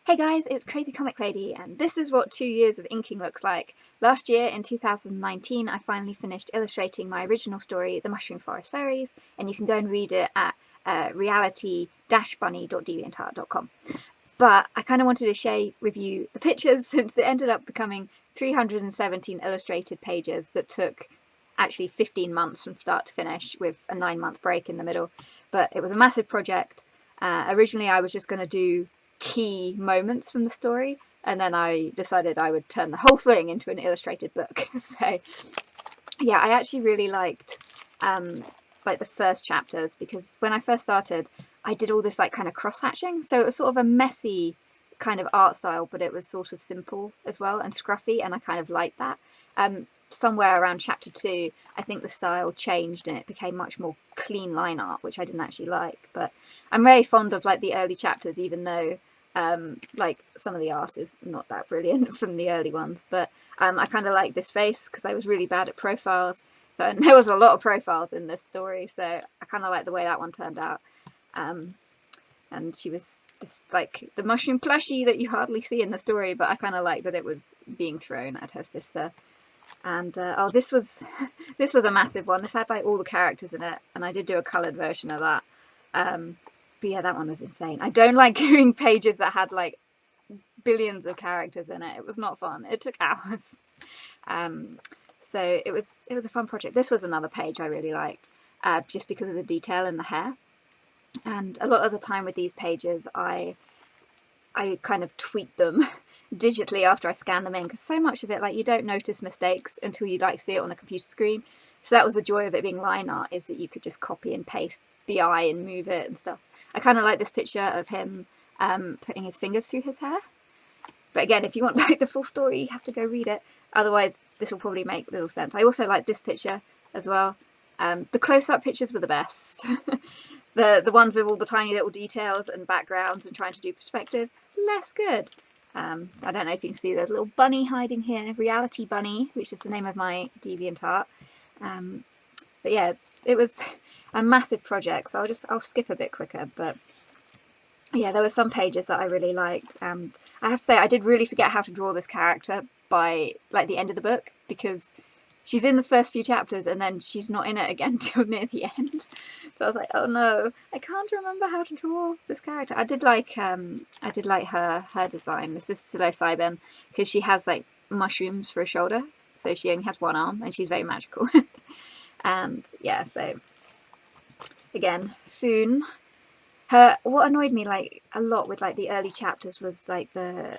Hey guys, it's Crazy Comic Lady, and this is what 2 years of inking looks like. Last year, in 2019, I finally finished illustrating my original story, The Mushroom Forest Fairies, and you can go and read it at reality-bunny.deviantart.com. But I kind of wanted to share with you the pictures since it ended up becoming 317 illustrated pages that took actually 15 months from start to finish with a 9-month break in the middle. But it was a massive project. Originally, I was just going to do key moments from the story, and then I decided I would turn the whole thing into an illustrated book. So yeah, I actually really liked like the first chapters, because when I first started I did all this like kind of cross hatching, so it was sort of a messy kind of art style, but it was sort of simple as well and scruffy, and I kind of liked that. Somewhere around chapter 2 I think the style changed and it became much more clean line art, which I didn't actually like, but I'm very fond of like the early chapters, even though like some of the art is not that brilliant from the early ones. But I kind of like this face because I was really bad at profiles, so there was a lot of profiles in this story, so I kind of like the way that one turned out. And she was this like the mushroom plushie that you hardly see in the story, but I kind of like that it was being thrown at her sister. And oh, this was this was a massive one. This had like all the characters in it, and I did do a coloured version of that. But yeah, that one was insane. I don't like doing pages that had like billions of characters in it. It was not fun. It took hours. So it was a fun project. This was another page I really liked, just because of the detail in the hair. And a lot of the time with these pages, I kind of tweak them digitally after I scan them in, because so much of it, like, you don't notice mistakes until you like see it on a computer screen. So that was the joy of it being line art, is that you could just copy and paste the eye and move it and stuff. I kind of like this picture of him putting his fingers through his hair. But again, if you want like the full story, you have to go read it. Otherwise, this will probably make little sense. I also like this picture as well. The close-up pictures were the best. The ones with all the tiny little details and backgrounds and trying to do perspective, less good. I don't know if you can see there's a little bunny hiding here, Reality Bunny, which is the name of my DeviantArt. But yeah, it was a massive project, so I'll skip a bit quicker. But yeah, there were some pages that I really liked. I have to say, I did really forget how to draw this character by like the end of the book, because she's in the first few chapters and then she's not in it again till near the end. So I was like, oh no, I can't remember how to draw this character. I did like her design. This is psilocybin, because she has like mushrooms for a shoulder, so she only has one arm and she's very magical. And yeah, so again, Foon. What annoyed me like a lot with like the early chapters was like the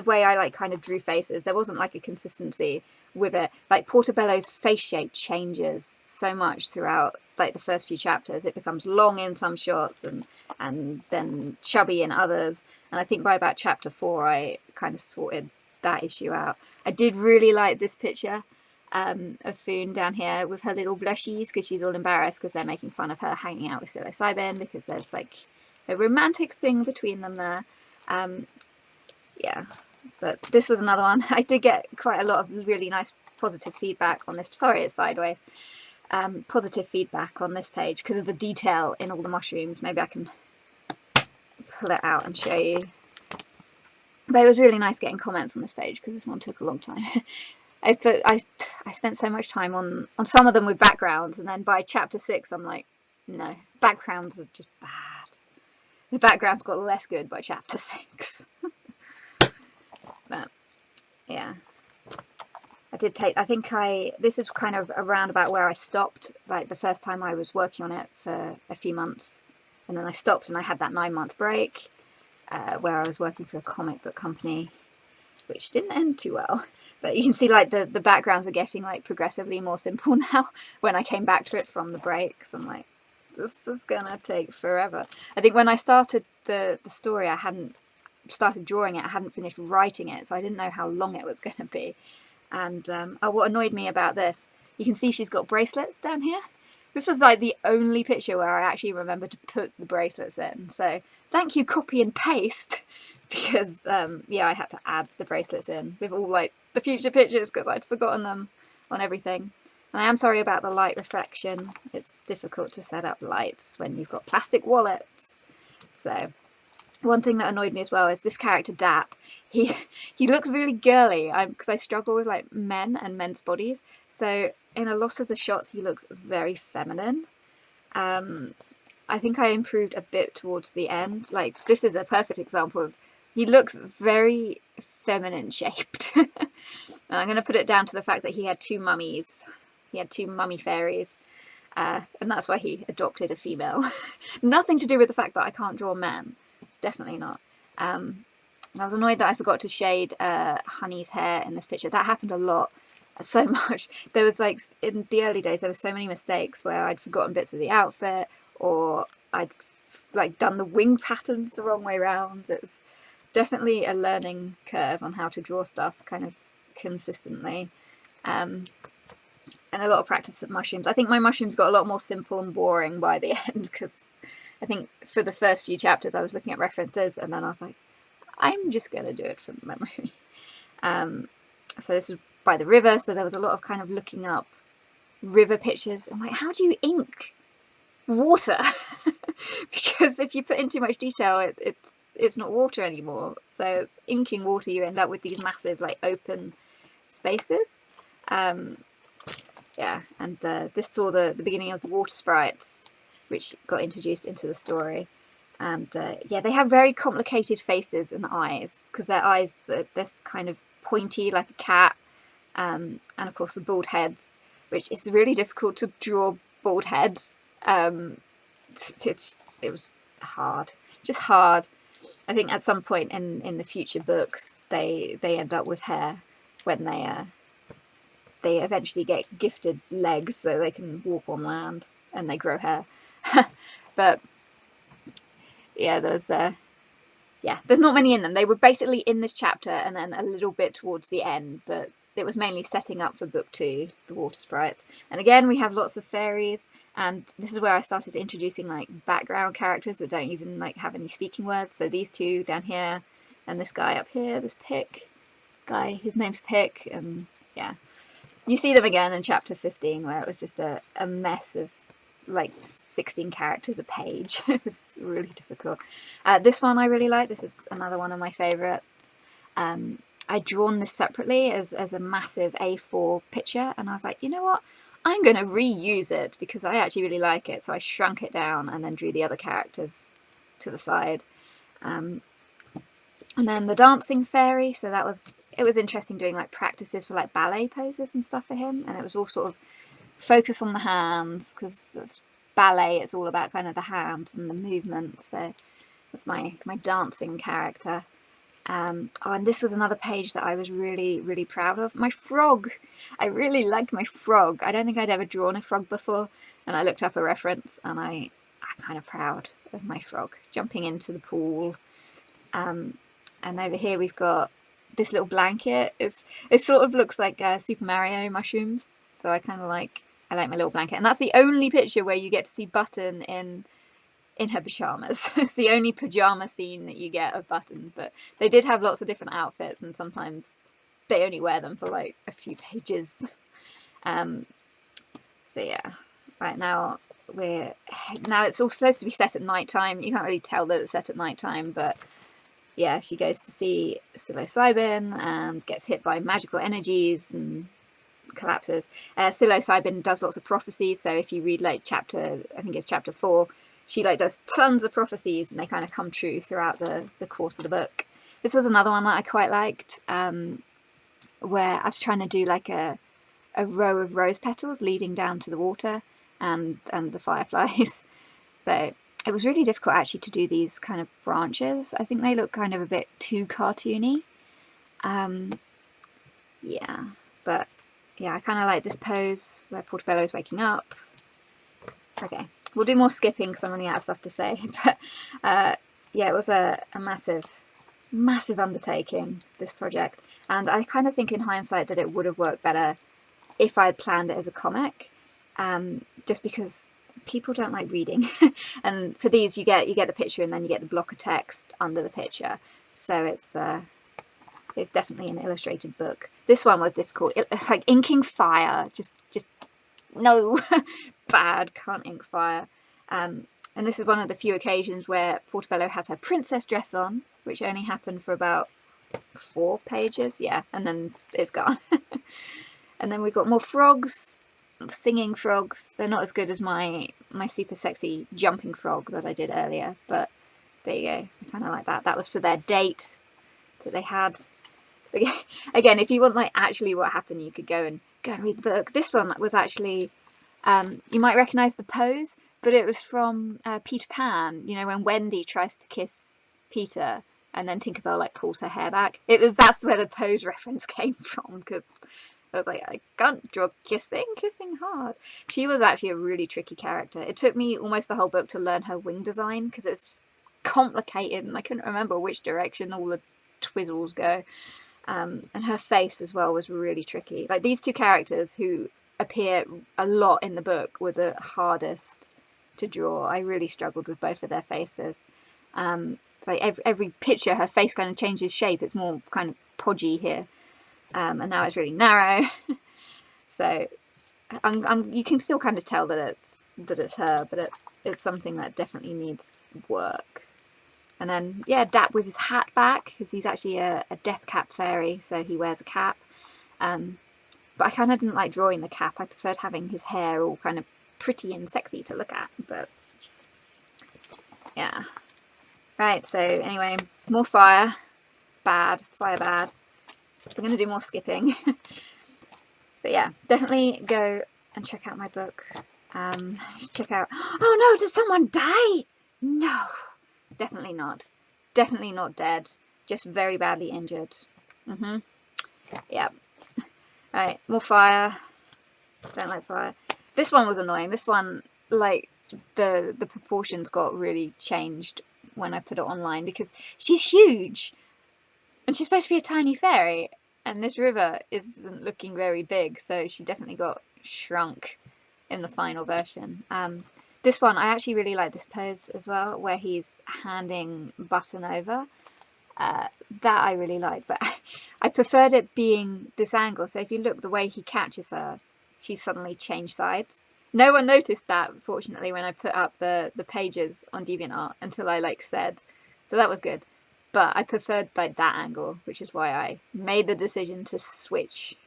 way I like kind of drew faces. There wasn't like a consistency with it. Like Portobello's face shape changes so much throughout like the first few chapters. It becomes long in some shots and then chubby in others. And I think by about chapter 4 I kind of sorted that issue out. I did really like this picture of Foon down here with her little blushies, because she's all embarrassed because they're making fun of her hanging out with psilocybin, because there's like a romantic thing between them there. Yeah, but this was another one. I did get quite a lot of really nice positive feedback on this. Sorry, it's sideways. Positive feedback on this page because of the detail in all the mushrooms. Maybe I can pull it out and show you. But it was really nice getting comments on this page, because this one took a long time. I spent so much time on some of them with backgrounds, and then by chapter 6 I'm like, no, backgrounds are just bad. The backgrounds got less good by chapter 6. But yeah, this is kind of around about where I stopped. Like the first time I was working on it for a few months, and then I stopped, and I had that 9-month break where I was working for a comic book company, which didn't end too well. But you can see like the backgrounds are getting like progressively more simple now when I came back to it from the break. So I'm like, this is gonna take forever. I think when I started the story, I hadn't started drawing it, I hadn't finished writing it, so I didn't know how long it was going to be. And what annoyed me about this, you can see she's got bracelets down here. This was like the only picture where I actually remembered to put the bracelets in, so thank you, copy and paste, because yeah, I had to add the bracelets in with all like the future pictures, because I'd forgotten them on everything. And I am sorry about the light reflection. It's difficult to set up lights when you've got plastic wallets. So one thing that annoyed me as well is this character Dap. He he looks really girly. Because I struggle with like men and men's bodies. So in a lot of the shots, he looks very feminine. I think I improved a bit towards the end. Like this is a perfect example of he looks very feminine shaped. And I'm going to put it down to the fact that he had two mummies. He had two mummy fairies. And that's why he adopted a female. Nothing to do with the fact that I can't draw men. Definitely not. I was annoyed that I forgot to shade Honey's hair in this picture. That happened a lot, so much. There was like, in the early days, there were so many mistakes where I'd forgotten bits of the outfit, or I'd like done the wing patterns the wrong way around. It was definitely a learning curve on how to draw stuff kind of consistently. And a lot of practice at mushrooms. I think my mushrooms got a lot more simple and boring by the end, because I think for the first few chapters I was looking at references and then I was like, I'm just going to do it from memory. So this was by the river, so there was a lot of kind of looking up river pictures. I'm like, how do you ink water? Because if you put in too much detail, it's not water anymore. So it's inking water, you end up with these massive like open spaces. Yeah, and this saw the beginning of the water sprites, which got introduced into the story. And yeah, they have very complicated faces and eyes, because their eyes, they're kind of pointy like a cat. And of course the bald heads, which is really difficult to draw bald heads. It was hard, just hard. I think at some point in the future books, they end up with hair when they eventually get gifted legs so they can walk on land and they grow hair. But yeah, there's not many in them. They were basically in this chapter and then a little bit towards the end, but it was mainly setting up for book 2, the water sprites. And again, we have lots of fairies, and this is where I started introducing like background characters that don't even like have any speaking words. So these two down here and this guy up here, this Pick guy, his name's Pick, and yeah. You see them again in chapter 15, where it was just a mess of like 16 characters a page. It was really difficult. This one I really like. This is another one of my favourites. I'd drawn this separately as a massive A4 picture, and I was like, you know what? I'm going to reuse it because I actually really like it. So I shrunk it down and then drew the other characters to the side. And then the dancing fairy, so it was interesting doing like practices for like ballet poses and stuff for him, and it was all sort of focus on the hands, because that's ballet, it's all about kind of the hands and the movement. So that's my dancing character. Oh, and this was another page that I was really, really proud of. My frog. I really liked my frog. I don't think I'd ever drawn a frog before, and I looked up a reference, and I'm kind of proud of my frog jumping into the pool. And over here we've got this little blanket. It sort of looks like Super Mario mushrooms, so I like my little blanket. And that's the only picture where you get to see Button in her pajamas. It's the only pajama scene that you get of Button, but they did have lots of different outfits, and sometimes they only wear them for like a few pages. So yeah, right now it's all supposed to be set at night time. You can't really tell that it's set at night time, but yeah, she goes to see psilocybin and gets hit by magical energies and collapses. Psilocybin does lots of prophecies, so if you read like I think it's chapter 4, she like does tons of prophecies and they kind of come true throughout the course of the book. This was another one that I quite liked, where I was trying to do like a row of rose petals leading down to the water and the fireflies. So it was really difficult actually to do these kind of branches. I think they look kind of a bit too cartoony. Yeah, but yeah, I kind of like this pose where Portobello's waking up. Okay, we'll do more skipping because I'm running out of stuff to say. But yeah, it was a massive, massive undertaking, this project. And I kind of think in hindsight that it would have worked better if I had planned it as a comic, just because people don't like reading. And for these, you get the picture and then you get the block of text under the picture. So it's definitely an illustrated book. This one was difficult. Like inking fire, just no, bad, can't ink fire. and this is one of the few occasions where Portobello has her princess dress on, which only happened for about 4 pages, yeah, and then it's gone. And then we've got more frogs, singing frogs. They're not as good as my super sexy jumping frog that I did earlier, but there you go. I kind of like that. That was for their date that they had. Again, if you want like actually what happened, you could go and read the book. This one was actually, you might recognise the pose, but it was from Peter Pan. You know, when Wendy tries to kiss Peter, and then Tinkerbell like pulls her hair back. That's where the pose reference came from, because I was like, I can't draw kissing hard. She was actually a really tricky character. It took me almost the whole book to learn her wing design, because it's just complicated and I couldn't remember which direction all the twizzles go. And her face as well was really tricky. Like, these two characters who appear a lot in the book were the hardest to draw. I really struggled with both of their faces. Like every picture, her face kind of changes shape. It's more kind of podgy here, and now it's really narrow. So you can still kind of tell that it's her, but it's something that definitely needs work. And then, yeah, Dap with his hat back, because he's actually a death cap fairy, so he wears a cap. But I kind of didn't like drawing the cap. I preferred having his hair all kind of pretty and sexy to look at, but yeah. Right, so anyway, more fire. Bad. Fire bad. We're going to do more skipping. But yeah, definitely go and check out my book. Check out... Oh no, did someone die? No. Definitely not. Definitely not dead. Just very badly injured. Yeah. Right, more fire. Don't like fire. This one was annoying. This one, like, the proportions got really changed when I put it online, because she's huge and she's supposed to be a tiny fairy, and this river isn't looking very big, so she definitely got shrunk in the final version. This one, I actually really like this pose as well, where he's handing Button over. That I really like, but I preferred it being this angle. So if you look, the way he catches her, she's suddenly changed sides. No one noticed that, fortunately, when I put up the pages on DeviantArt until I said. So that was good. But I preferred like that angle, which is why I made the decision to switch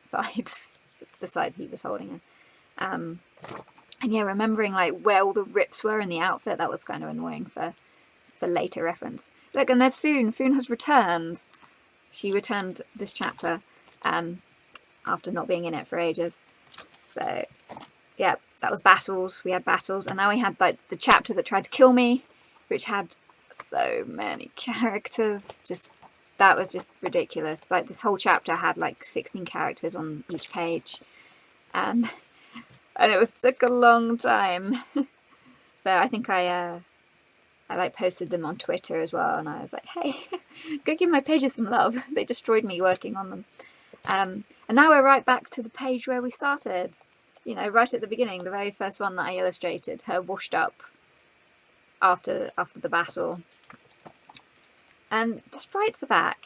sides, the side he was holding her. And yeah, remembering like where all the rips were in the outfit, that was kind of annoying for later reference. Look, and there's Foon. Foon has returned. She returned this chapter after not being in it for ages. So yeah, that was battles. We had battles, and now we had like the chapter that tried to kill me, which had so many characters. That was just ridiculous. Like, this whole chapter had like 16 characters on each page, and it took a long time. So I think I like posted them on Twitter as well, and I was like, hey, go give my pages some love. They destroyed me working on them. And now we're right back to the page where we started. You know, right at the beginning, the very first one that I illustrated, her washed up after the battle. And the sprites are back.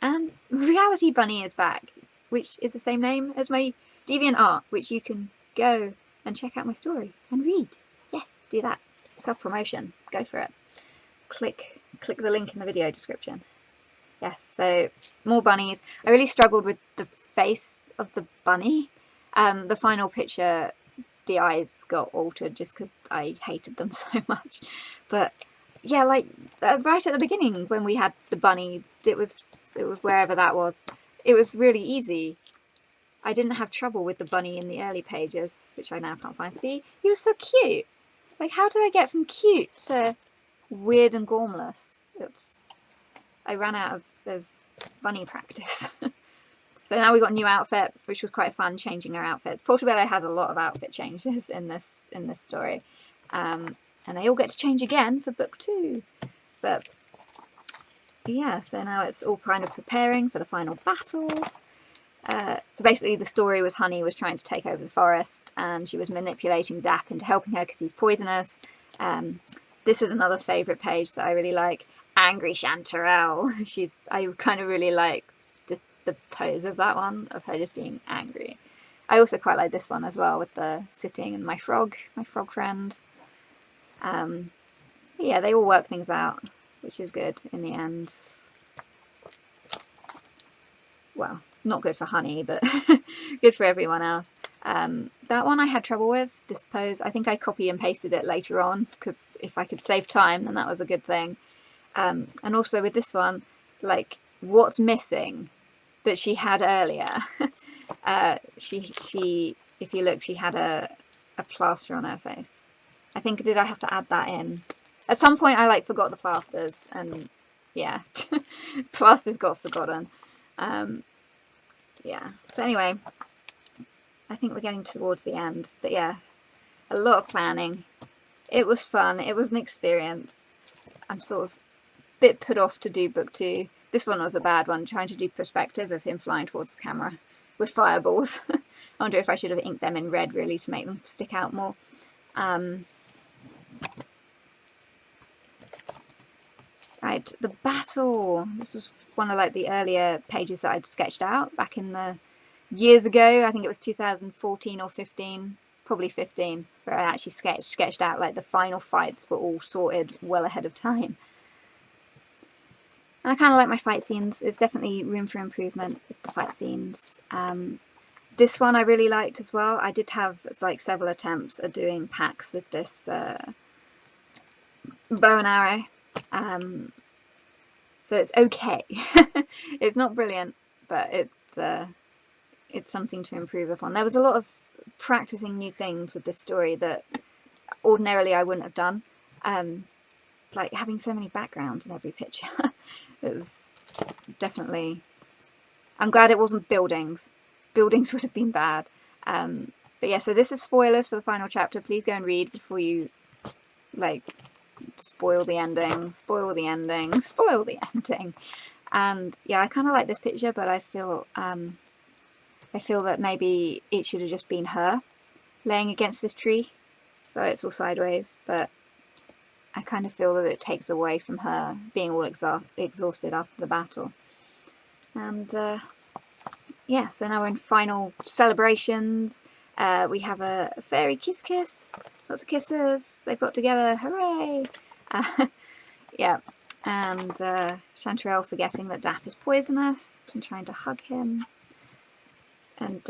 And Reality Bunny is back, which is the same name as my DeviantArt, which you can go and check out my story and read. Yes, do that. Self-promotion. Go for it. Click the link in the video description. Yes, so more bunnies. I really struggled with the face of the bunny. The final picture, the eyes got altered just because I hated them so much. But yeah, like right at the beginning when we had the bunny, it was wherever that was. It was really easy. I didn't have trouble with the bunny in the early pages, which I now can't find. See, he was so cute. Like, how did I get from cute to weird and gormless? I ran out of bunny practice. So now we got a new outfit, which was quite fun, changing our outfits. Portobello has a lot of outfit changes in this story, and they all get to change again for book 2. But yeah, so now it's all kind of preparing for the final battle. So basically the story was Honey was trying to take over the forest, and she was manipulating Dap into helping her because he's poisonous. This is another favourite page that I really like. Angry Chanterelle. I kind of really like the pose of that one, of her just being angry. I also quite like this one as well, with the sitting and my frog friend. Yeah, they all work things out, which is good in the end. Well, not good for Honey, but good for everyone else. That one I had trouble with, this pose. I think I copy and pasted it later on, because if I could save time, then that was a good thing. And also with this one, like, what's missing that she had earlier? She, if you look, she had a plaster on her face. I think, did I have to add that in? At some point I like forgot the plasters, and yeah, plasters got forgotten. Yeah, so anyway, I think we're getting towards the end, but yeah, a lot of planning. It was fun, it was an experience. I'm sort of a bit put off to do book 2. This one was a bad one, trying to do perspective of him flying towards the camera with fireballs. I wonder if I should have inked them in red really to make them stick out more. Right, the battle. This was one of like the earlier pages that I'd sketched out back in the years ago. I think it was 2014 or 15, probably 15, where I actually sketched out like the final fights were all sorted well ahead of time. And I kind of like my fight scenes. There's definitely room for improvement with the fight scenes. This one I really liked as well. I did have like several attempts at doing packs with this bow and arrow. So it's okay. It's not brilliant, but it's something to improve upon. There was a lot of practicing new things with this story that ordinarily I wouldn't have done. Like having so many backgrounds in every picture. It was definitely... I'm glad it wasn't buildings. Buildings would have been bad. But yeah, so this is spoilers for the final chapter. Please go and read before you, like, spoil the ending. Spoil the ending. Spoil the ending. And yeah, I kind of like this picture, but I feel that maybe it should have just been her laying against this tree. So it's all sideways, but I kind of feel that it takes away from her being all exhausted after the battle. And yeah, so now we're in final celebrations. We have a fairy kiss. Lots of kisses. They've got together. Hooray! Yeah, and Chanterelle forgetting that Dap is poisonous and trying to hug him. And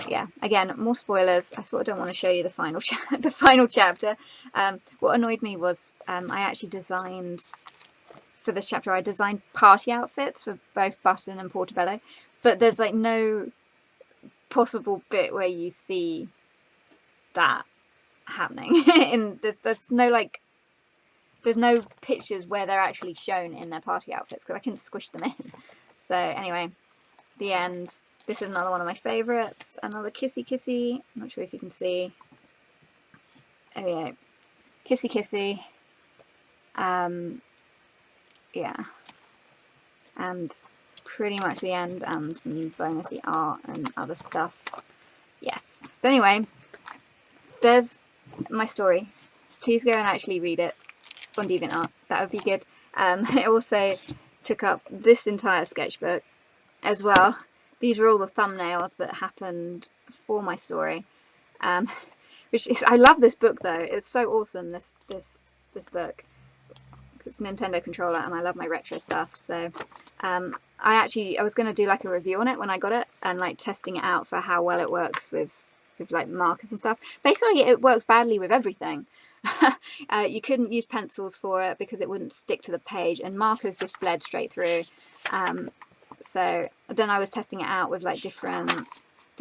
yeah, again, more spoilers. I sort of don't want to show you the final chapter. What annoyed me was I actually designed, for this chapter, I designed party outfits for both Button and Portobello, but there's like no possible bit where you see that happening. There's no pictures where they're actually shown in their party outfits because I can squish them in. So anyway, the end. This is another one of my favourites. Another kissy. I'm not sure if you can see. Oh yeah, kissy. Yeah, and pretty much the end, and some bonusy art and other stuff. Yes. So anyway, there's my story. Please go and actually read it on DeviantArt. That would be good. I also took up this entire sketchbook as well. These were all the thumbnails that happened for my story. Which is, I love this book though. It's so awesome. This book. It's a Nintendo controller, and I love my retro stuff. So I was going to do like a review on it when I got it, and like testing it out for how well it works with like markers and stuff. Basically, it works badly with everything. You couldn't use pencils for it because it wouldn't stick to the page, and markers just bled straight through. So then I was testing it out with like different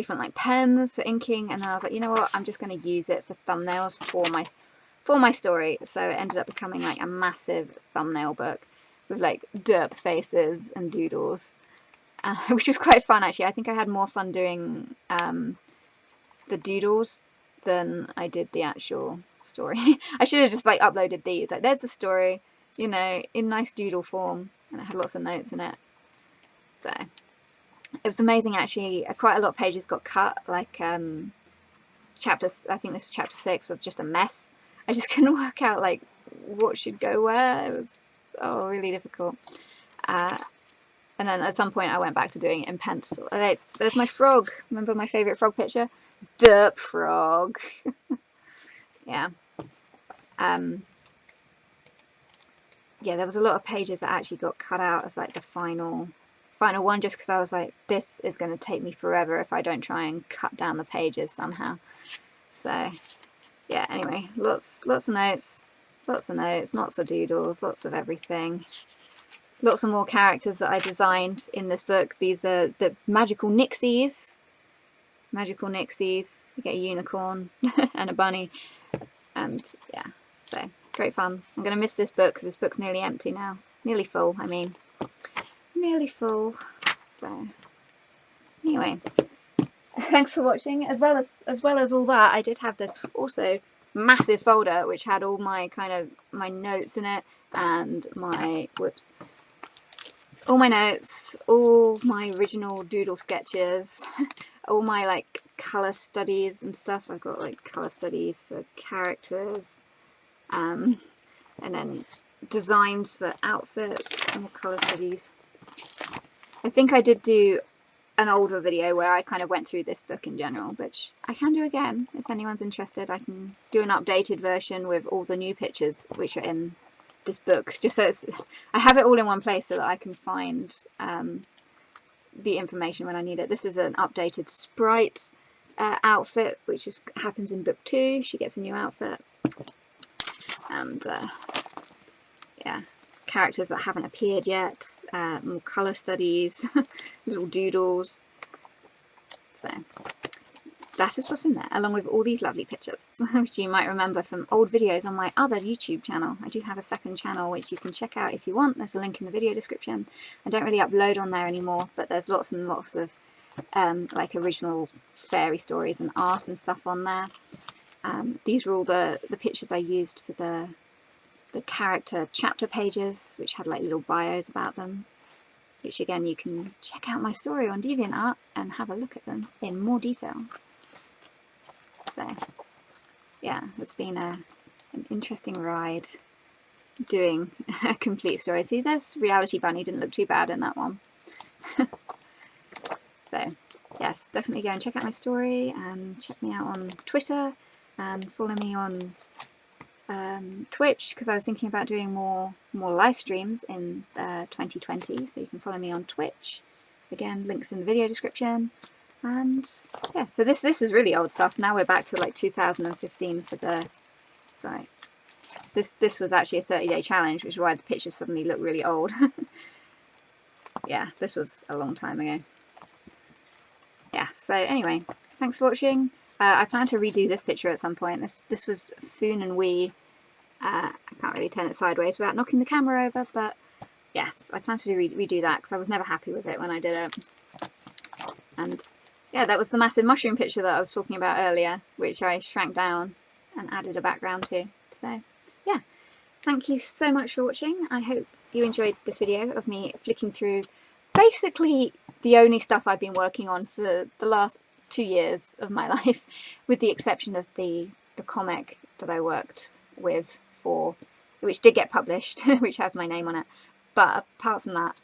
like pens for inking, and then I was like, you know what, I'm just going to use it for thumbnails for my story. So it ended up becoming like a massive thumbnail book with like derp faces and doodles, which was quite fun actually. I think I had more fun doing the doodles than I did the actual story. I should have just like uploaded these. Like, there's the story, you know, in nice doodle form, and it had lots of notes in it. So it was amazing actually. Quite a lot of pages got cut. Like I think this chapter 6 was just a mess. I just couldn't work out like what should go where. It was really difficult. And then at some point I went back to doing it in pencil. There's my frog. Remember my favourite frog picture? Derp frog. Yeah. Yeah, there was a lot of pages that actually got cut out of like the final one, just because I was like, this is going to take me forever if I don't try and cut down the pages somehow. So yeah, anyway, lots of notes, lots of doodles, lots of everything. Lots of more characters that I designed in this book. These are the magical Nixies. Magical Nixies. You get a unicorn and a bunny. And yeah, so great fun. I'm going to miss this book because this book's nearly empty now. Nearly full, I mean. Nearly full. So anyway, thanks for watching. As well as all that, I did have this also massive folder which had all my my notes in it, and my all my notes, all my original doodle sketches, all my like colour studies and stuff. I've got like colour studies for characters, and then designs for outfits, and more colour studies. I think I did do an older video where I kind of went through this book in general, which I can do again if anyone's interested. I can do an updated version with all the new pictures which are in this book, just so I have it all in one place so that I can find the information when I need it. This is an updated Sprite outfit, which happens in book 2. She gets a new outfit, and yeah, characters that haven't appeared yet, more colour studies, little doodles. So that is what's in there, along with all these lovely pictures, which you might remember from old videos on my other YouTube channel. I do have a second channel which you can check out if you want. There's a link in the video description. I don't really upload on there anymore, but there's lots and lots of like original fairy stories and art and stuff on there. These were all the pictures I used for the character chapter pages, which had like little bios about them, which again you can check out my story on DeviantArt and have a look at them in more detail. So yeah, it's been an interesting ride doing a complete story. See, there's Reality Bunny, didn't look too bad in that one. So yes, definitely go and check out my story, and check me out on Twitter, and follow me on Twitch, because I was thinking about doing more live streams in 2020, so you can follow me on Twitch. Again, links in the video description. And yeah, so this is really old stuff. Now we're back to like 2015 for the site. This was actually a 30-day challenge, which is why the pictures suddenly look really old. Yeah, this was a long time ago. Yeah, so anyway, thanks for watching. I plan to redo this picture at some point. This was Foon and Wee. I can't really turn it sideways without knocking the camera over, but yes, I plan to redo that because I was never happy with it when I did it. And yeah, that was the massive mushroom picture that I was talking about earlier, which I shrank down and added a background to. So yeah, thank you so much for watching. I hope you enjoyed this video of me flicking through basically the only stuff I've been working on for the last 2 years of my life, with the exception of the comic that I worked with for, which did get published, which has my name on it. But apart from that,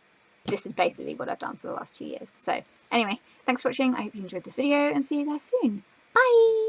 this is basically what I've done for the last 2 years. So anyway, thanks for watching. I hope you enjoyed this video, and see you guys soon. Bye!